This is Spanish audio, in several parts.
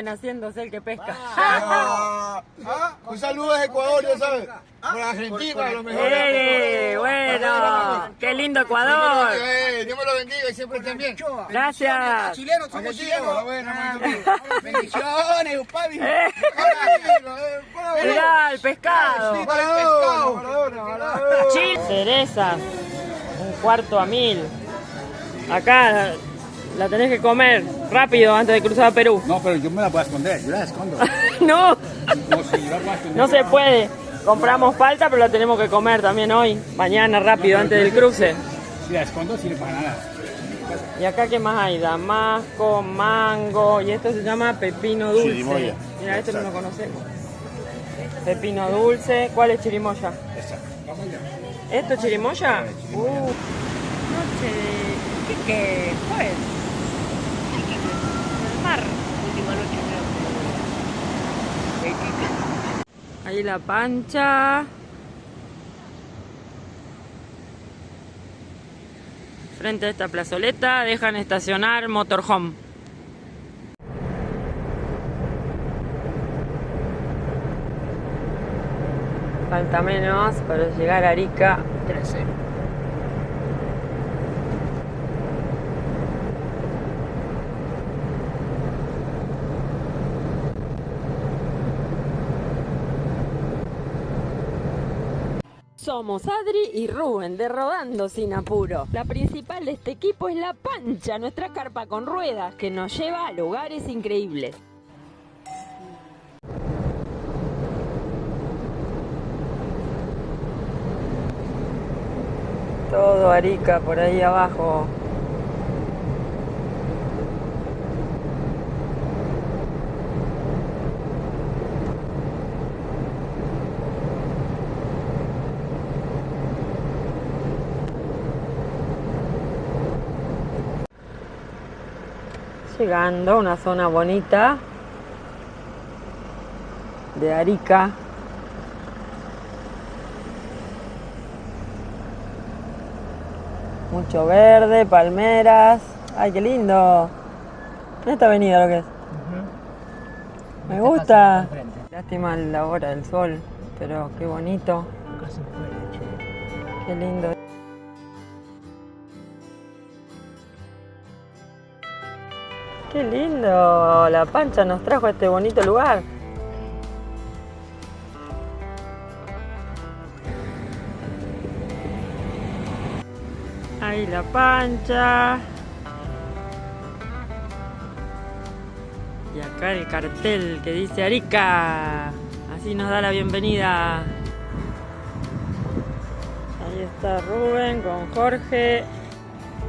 joven haciéndose el que pesca. Un saludo desde Ecuador, ya sabes. Por Argentina, a lo mejor. Bueno, qué lindo Ecuador. Dios me lo bendiga y siempre estén bien. Gracias. Chilenos, somos chilenos. Bendiciones, papi. Mirá el pescado. Cerezas, 1/4 a 1000. Acá la tenés que comer rápido antes de cruzar a Perú. No, pero yo me la voy a esconder, yo la escondo. No, No, si yo la voy a esconder. no se puede. Compramos palta, pero la tenemos que comer también hoy, mañana rápido antes del cruce. Si la escondo, sirve para nada. Y acá, ¿qué más hay? Damasco, mango, y esto se llama pepino dulce. Chirimoya. Mira, esto no lo conocemos. Pepino dulce. ¿Cuál es chirimoya? Esa. ¿Esto es chirimoya? Noche de Iquique, pues. El mar. Última noche, creo. De Iquique. Ahí la pancha. Frente a esta plazoleta dejan estacionar motorhome. Falta menos para llegar a Arica. 13. Somos Adri y Rubén de Rodando Sin Apuro. La principal de este equipo es la pancha, nuestra carpa con ruedas que nos lleva a lugares increíbles. Todo Arica por ahí abajo. Llegando a una zona bonita de Arica. Mucho verde, palmeras. ¡Ay, qué lindo! Mira esta avenida lo que es. Me gusta. Lástima la hora del sol, pero qué bonito. Qué lindo. Qué lindo. La pancha nos trajo a este bonito lugar. Ahí la pancha. Y acá el cartel que dice Arica. Así nos da la bienvenida. Ahí está Rubén con Jorge.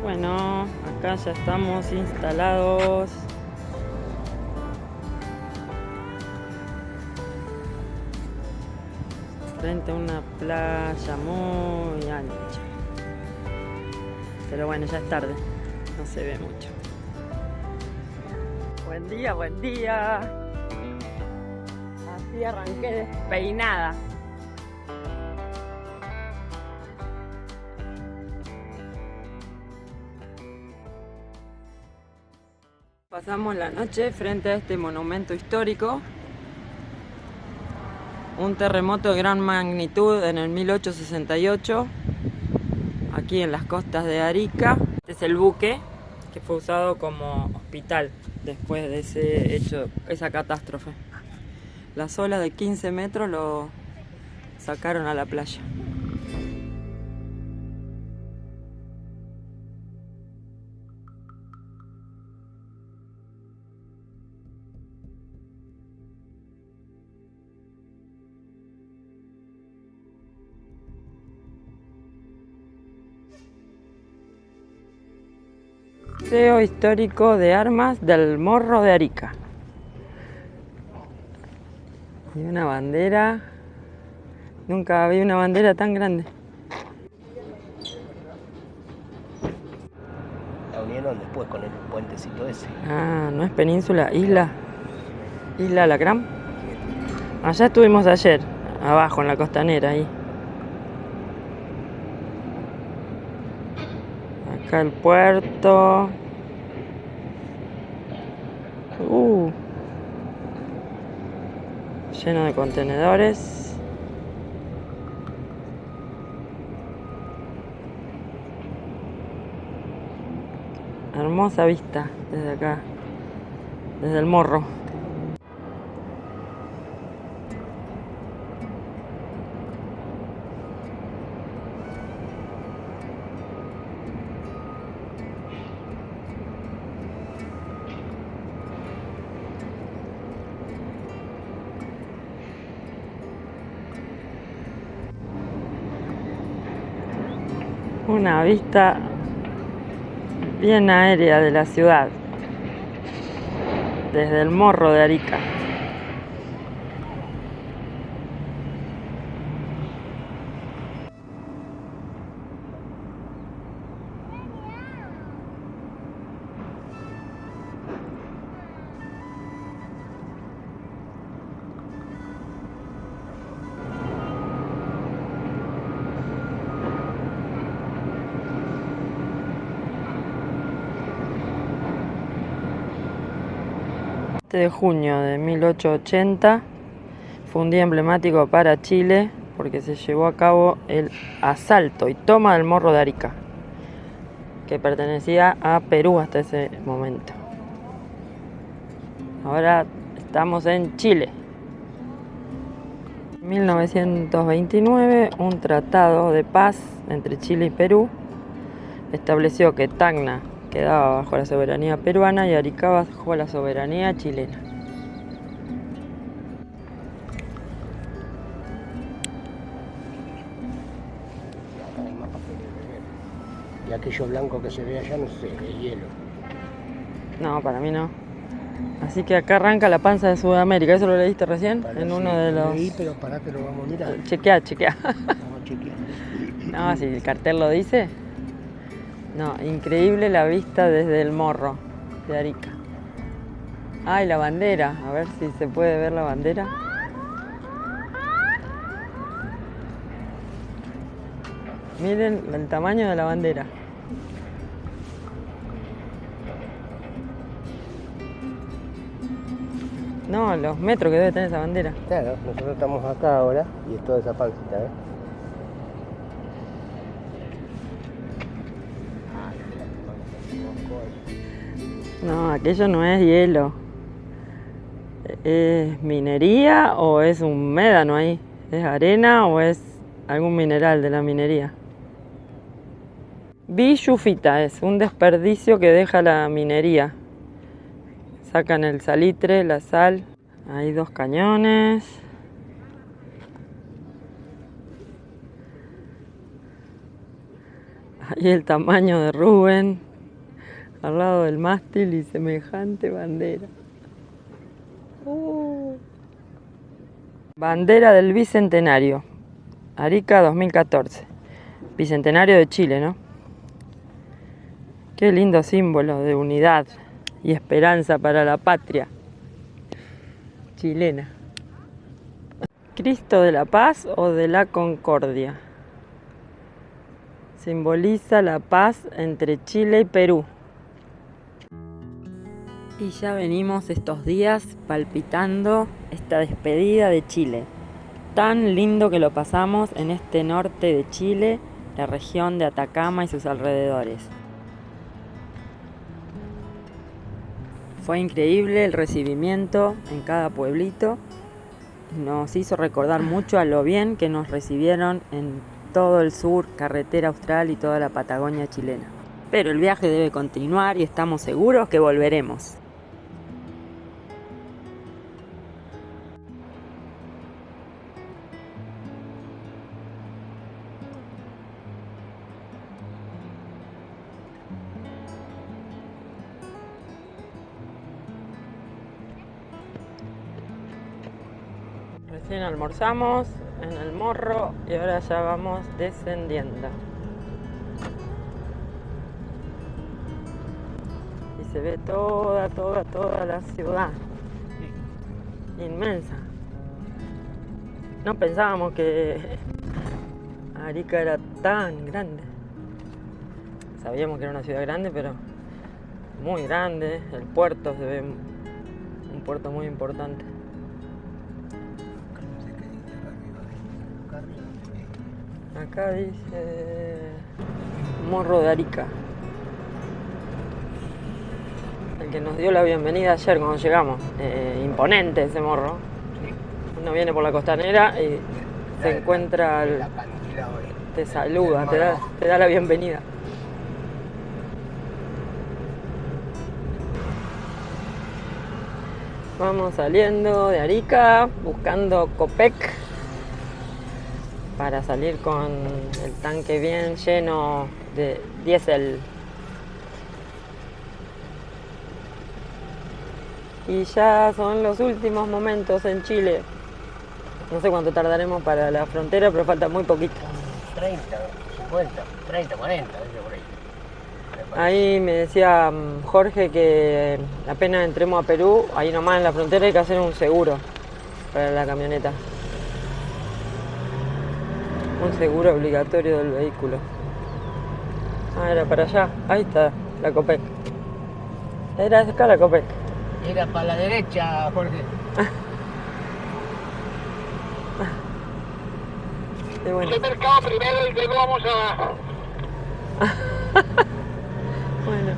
Bueno, acá ya estamos instalados. Frente a una playa muy ancha. Pero bueno, ya es tarde, no se ve mucho. Buen día, buen día. Así arranqué despeinada. Pasamos la noche frente a este monumento histórico. Un terremoto de gran magnitud en el 1868. Aquí en las costas de Arica. Este es el buque que fue usado como hospital después de ese hecho, esa catástrofe. Las olas de 15 metros lo sacaron a la playa. Museo Histórico de Armas del Morro de Arica. Y una bandera. Nunca vi una bandera tan grande. La unieron después con el puentecito ese. Ah, no es península, isla. Isla Alacrán. Allá estuvimos ayer, abajo en la costanera ahí. Acá el puerto. lleno de contenedores. Hermosa vista desde acá, desde el morro. Una vista bien aérea de la ciudad, desde el morro de Arica. De junio de 1880 fue un día emblemático para Chile porque se llevó a cabo el asalto y toma del morro de Arica, que pertenecía a Perú hasta ese momento. Ahora estamos en Chile. En 1929, un tratado de paz entre Chile y Perú estableció que Tacna quedaba bajo la soberanía peruana y Arica bajo la soberanía chilena. Y aquello blanco que se ve allá, no sé, es hielo. No, para mí no. Así que acá arranca la panza de Sudamérica. ¿Eso lo leíste recién? En uno de los... Sí, pero pará que lo vamos a mirar. Chequea. Vamos a chequear. No, si el cartel lo dice. No, increíble la vista desde el morro de Arica. Ah, y la bandera. A ver si se puede ver la bandera. Miren el tamaño de la bandera. No, los metros que debe tener esa bandera. Claro, nosotros estamos acá ahora y es toda esa pancita, ¿ves? No, aquello no es hielo. ¿Es minería o es un médano ahí? ¿Es arena o es algún mineral de la minería? Billufita es un desperdicio que deja la minería. Sacan el salitre, la sal. Hay dos cañones. Ahí el tamaño de Rubén al lado del mástil y semejante bandera. Bandera del Bicentenario. Arica 2014. Bicentenario de Chile, ¿no? Qué lindo símbolo de unidad y esperanza para la patria chilena. ¿Cristo de la Paz o de la Concordia? Simboliza la paz entre Chile y Perú. Y ya venimos estos días palpitando esta despedida de Chile. Tan lindo que lo pasamos en este norte de Chile, la región de Atacama y sus alrededores. Fue increíble el recibimiento en cada pueblito. Nos hizo recordar mucho a lo bien que nos recibieron en todo el sur, carretera austral y toda la Patagonia chilena. Pero el viaje debe continuar y estamos seguros que volveremos. Recién almorzamos en el morro y ahora ya vamos descendiendo. Y se ve toda la ciudad. Inmensa. No pensábamos que Arica era tan grande. Sabíamos que era una ciudad grande, pero muy grande. El puerto se ve un puerto muy importante. Acá dice Morro de Arica. El que nos dio la bienvenida ayer cuando llegamos. Imponente ese morro. Sí. Uno viene por la costanera y se encuentra, El acantilado ahí. te saluda, te da la bienvenida. Vamos saliendo de Arica, buscando Copec para salir con el tanque bien lleno de diésel. Y ya son los últimos momentos en Chile. No sé cuánto tardaremos para la frontera, pero falta muy poquito. 30, 50, 30, 40, por ahí. Ahí me decía Jorge que apenas entremos a Perú, ahí nomás en la frontera hay que hacer un seguro para la camioneta. Un seguro obligatorio del vehículo. Ah, era para allá. Ahí está la Copec. Era acá la Copec. Era para la derecha, Jorge. Qué bueno. El mercado primero y luego vamos a... Bueno.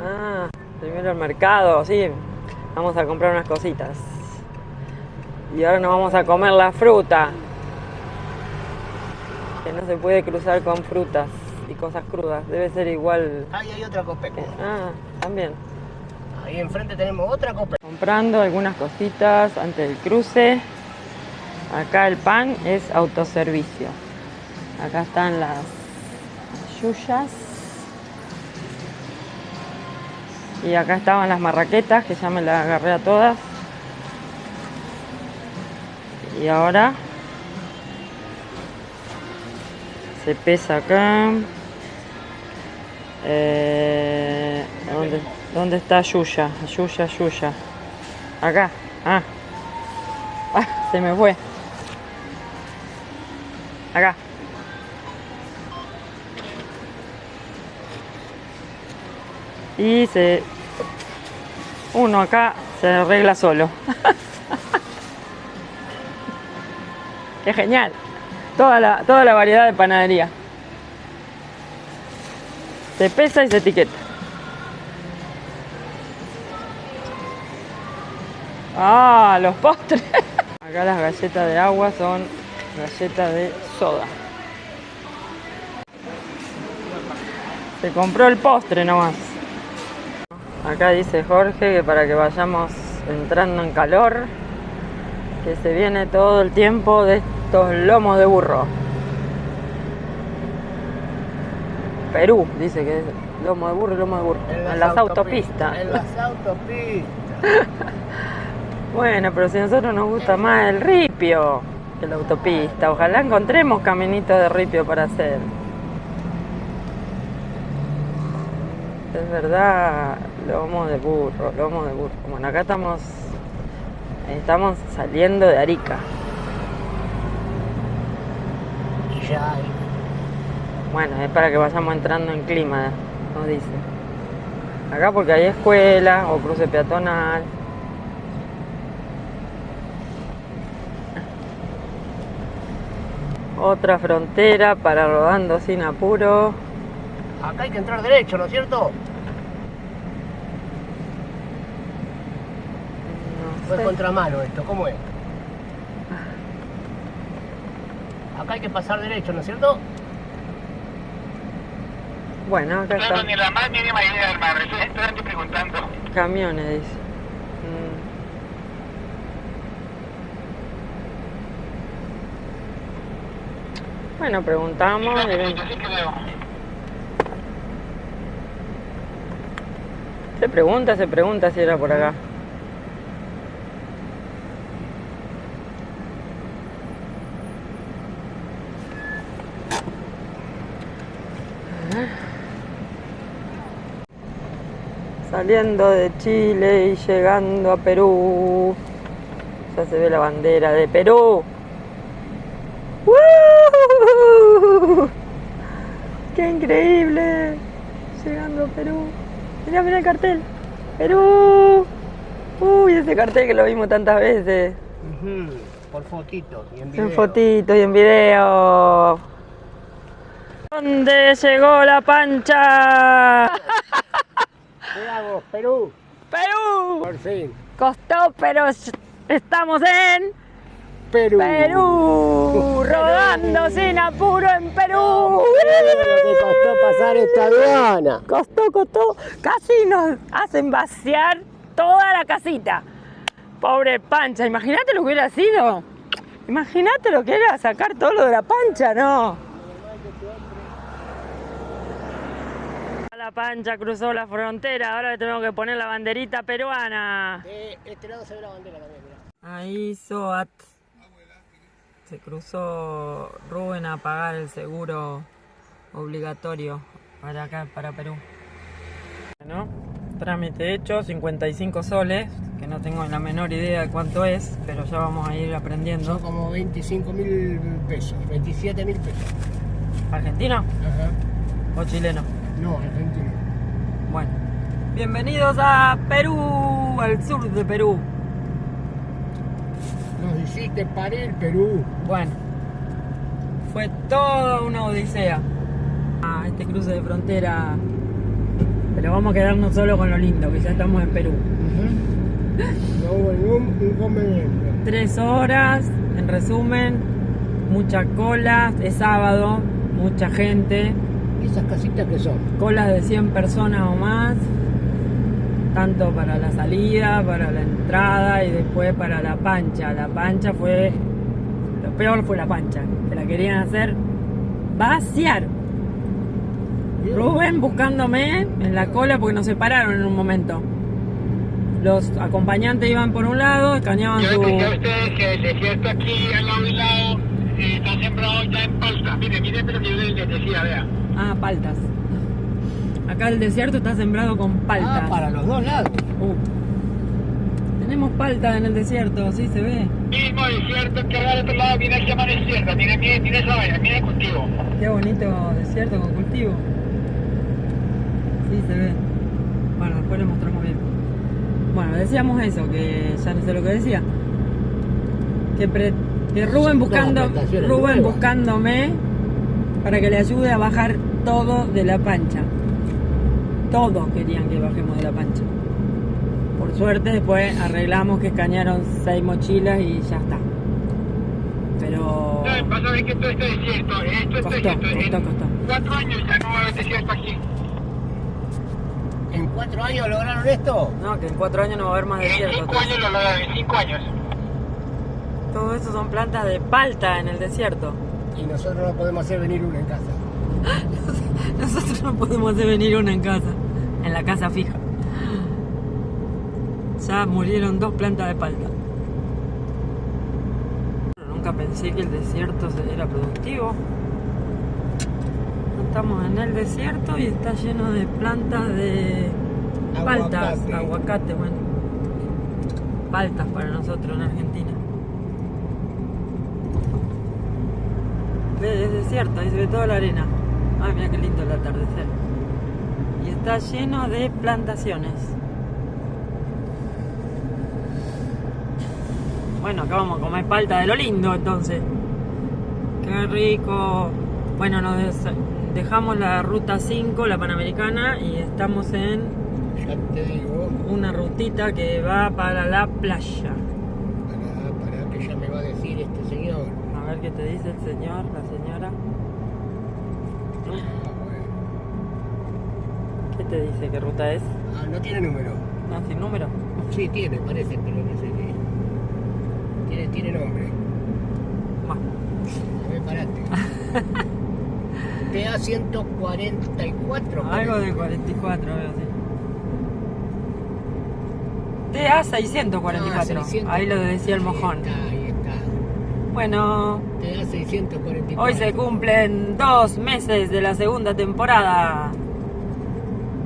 Ah, primero el mercado, sí. Vamos a comprar unas cositas. Y ahora nos vamos a comer la fruta. Que no se puede cruzar con frutas y cosas crudas. Debe ser igual. Ahí hay otra Copec. Ah, también. Ahí enfrente tenemos otra Copec. Comprando algunas cositas antes del cruce. Acá el pan es autoservicio. Acá están las yuyas. Y acá estaban las marraquetas, que ya me las agarré a todas. Y ahora se pesa acá. ¿Dónde está Yuya? Yuya. Acá. Ah, se me fue. Acá. Y uno acá se arregla solo. Qué genial. Toda la variedad de panadería. Se pesa y se etiqueta. Ah, los postres. Acá las galletas de agua son galletas de soda. Se compró el postre nomás. Acá dice Jorge que para que vayamos entrando en calor, que se viene todo el tiempo de estos lomos de burro. Perú, dice que es lomo de burro y lomo de burro. En las autopistas. En las autopistas. Bueno, pero si a nosotros nos gusta más el ripio que la autopista. Ojalá encontremos caminitos de ripio para hacer. Es verdad, lomo de burro. Bueno, acá estamos saliendo de Arica. Y ya hay. Bueno, es para que vayamos entrando en clima, nos dice. Acá porque hay escuela o cruce peatonal. Otra frontera para rodando sin apuro. Acá hay que entrar derecho, ¿no es cierto? No Fue sé. contramano esto, ¿cómo es? Acá hay que pasar derecho, ¿no es cierto? Bueno, acá Claro, están ni la más mínima idea, hermano. Estoy esperando y preguntando. camiones, dice. Bueno, preguntamos. y ven. Yo sí que veo. Se pregunta si era por acá. Saliendo de Chile y llegando a Perú. Ya se ve la bandera de Perú. ¡Woo! ¡Qué increíble! Llegando a Perú. Mirá, mirá el cartel. ¡Perú! Uy, ese cartel que lo vimos tantas veces. por fotitos y en video. En fotitos y en video. ¿Dónde llegó la pancha? Llegamos, Perú. Perú. Por fin. Costó, pero estamos en Perú. Perú. Rodando sin apuro en Perú. Lo que costó pasar esta aduana. Costó. Casi nos hacen vaciar toda la casita. Pobre pancha. Imagínate lo que hubiera sido. Imagínate lo que era sacar todo lo de la pancha, ¿no? La pancha cruzó la frontera. Ahora le tenemos que poner la banderita peruana. De este lado se ve la bandera también, mirá. Ahí SOAT. Se cruzó Rubén a pagar el seguro obligatorio para acá, para Perú. Bueno, trámite hecho, 55 soles, que no tengo la menor idea de cuánto es, pero ya vamos a ir aprendiendo. Son como 25.000 pesos, 27.000 pesos. ¿Argentino Ajá. o chileno? No, argentino. Bueno, bienvenidos a Perú, al sur de Perú. Nos hiciste parir, Perú. Bueno, fue toda una odisea este cruce de frontera, pero vamos a quedarnos solo con lo lindo, que ya estamos en Perú. No hubo ningún inconveniente. 3 horas, en resumen, mucha cola, es sábado, mucha gente, ¿Y esas casitas que son? colas de 100 personas o más, tanto para la salida, para la entrada y después para la pancha. La pancha fue, lo peor fue la pancha, que la querían hacer vaciar. Rubén buscándome en la cola porque nos separaron en un momento. Los acompañantes iban por un lado, escaneaban Yo su... expliqué a ustedes que el desierto aquí al lado y lado está sembrado ya en palta. Mire, pero que yo les decía, vea. Ah, paltas. Acá el desierto está sembrado con palta. Ah, para los dos lados. Tenemos palta en el desierto, sí se ve. Mismo desierto que al otro lado viene, se llama desierto. Mire esa vaina, mire el cultivo. Qué bonito desierto con cultivo. Sí se ve. Bueno, después le mostramos bien. Bueno, decíamos eso, que ya no sé lo que decía. Que Rubén buscándome para que le ayude a bajar todo de la pancha. Todos querían que bajemos de la pancha. Por suerte después arreglamos que escanearon 6 mochilas y ya está. Pero... Vas a ver que todo este desierto, Costó. en 4 años ya no va a haber desierto aquí. ¿En 4 años lograron esto? No, que en 4 años no va a haber más En desierto. 5 años lo logran, en 5 años. Todo eso son plantas de palta en el desierto. Y nosotros no podemos hacer venir una en casa. Nosotros no podemos hacer venir una en casa, en la casa fija. Ya murieron 2 plantas de palta. Nunca pensé que el desierto era productivo. Estamos en el desierto y está lleno de plantas de paltas, aguacate, bueno. Paltas para nosotros en Argentina. Es desierto, ahí se ve toda la arena. Ay, mira qué lindo el atardecer. Y está lleno de plantaciones. Bueno, acá vamos a comer palta de lo lindo entonces. Qué rico. Bueno, dejamos la ruta 5, la Panamericana, y estamos en Ya te digo. una rutita que va para la playa. Para que ya me va a decir este señor. A ver qué te dice el señor, la señora. Ah, bueno. ¿Qué te dice? ¿Qué ruta es? Ah, no tiene número. No, sin número. Sí, tiene, parece, pero no sé qué. Tiene nombre. Bueno, A ver, parate. TA 144. algo de 44, veo así. TA 644. Ah, 644. Ahí lo decía el mojón. Ahí está. Bueno, TA 644. hoy se cumplen 2 meses de la segunda temporada.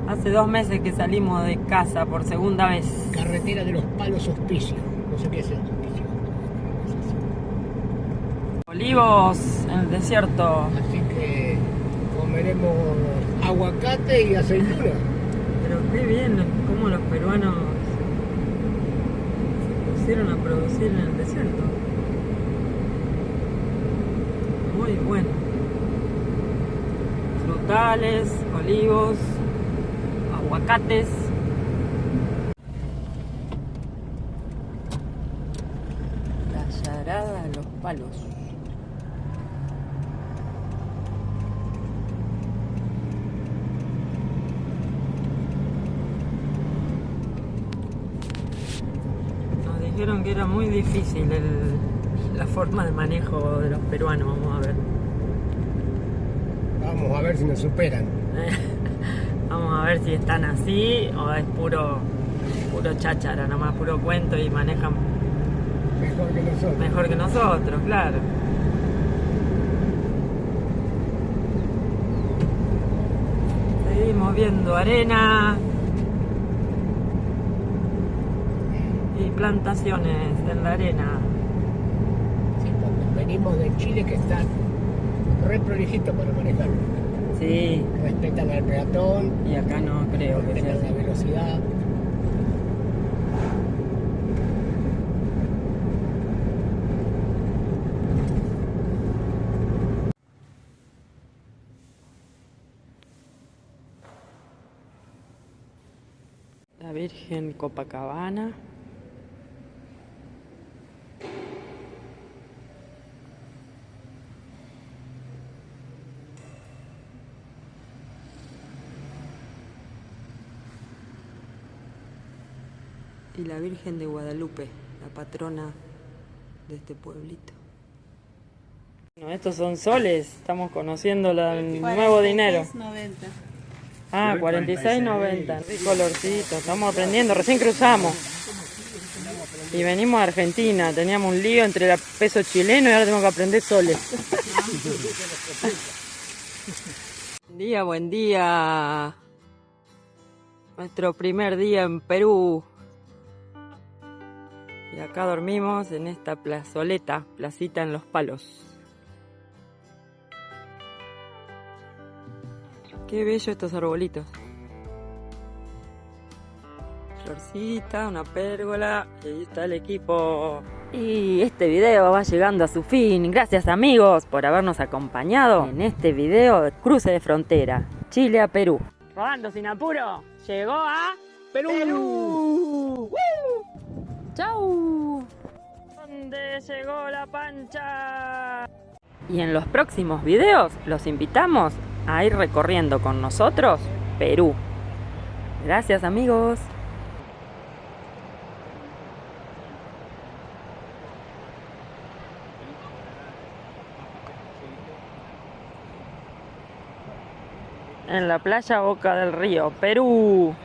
Hace 2 meses que salimos de casa por segunda vez. Carretera de los Palos Hospicio. No sé qué es el hospicio. Olivos en el desierto. Así que comeremos aguacate y aceituna. Pero qué bien cómo los peruanos se pusieron a producir en el desierto. muy bueno. Frutales, olivos, aguacates. La Yarada de los Palos. Nos dijeron que era muy difícil la forma de manejo de los peruanos. Vamos a ver. Vamos a ver si nos superan. Vamos a ver si están así o es puro cháchara, nomás puro cuento y manejan Mejor que nosotros. mejor que nosotros, claro. Seguimos viendo arena y plantaciones en la arena. Sí, porque venimos de Chile que están re prolijitos para manejar. Sí, Respetan al peatón, y acá no creo que sea respetan la así. velocidad. La Virgen Copacabana. Y la Virgen de Guadalupe, la patrona de este pueblito. Bueno, estos son soles, estamos conociendo el nuevo dinero. 46.90. Ah, 46.90. Qué colorcito, estamos aprendiendo, recién cruzamos. Y venimos a Argentina, teníamos un lío entre el peso chileno y ahora tenemos que aprender soles. Buen día. Nuestro primer día en Perú. Y acá dormimos en esta plazoleta, placita en Los Palos. Qué bello estos arbolitos. Florcita, una pérgola, y ahí está el equipo. Y este video va llegando a su fin. Gracias amigos por habernos acompañado en este video de cruce de frontera, Chile a Perú. Rodando sin apuro, llegó a Perú. ¡Chau! ¿Dónde llegó la pancha? Y en los próximos videos los invitamos a ir recorriendo con nosotros Perú. Gracias amigos. En la playa Boca del Río, Perú.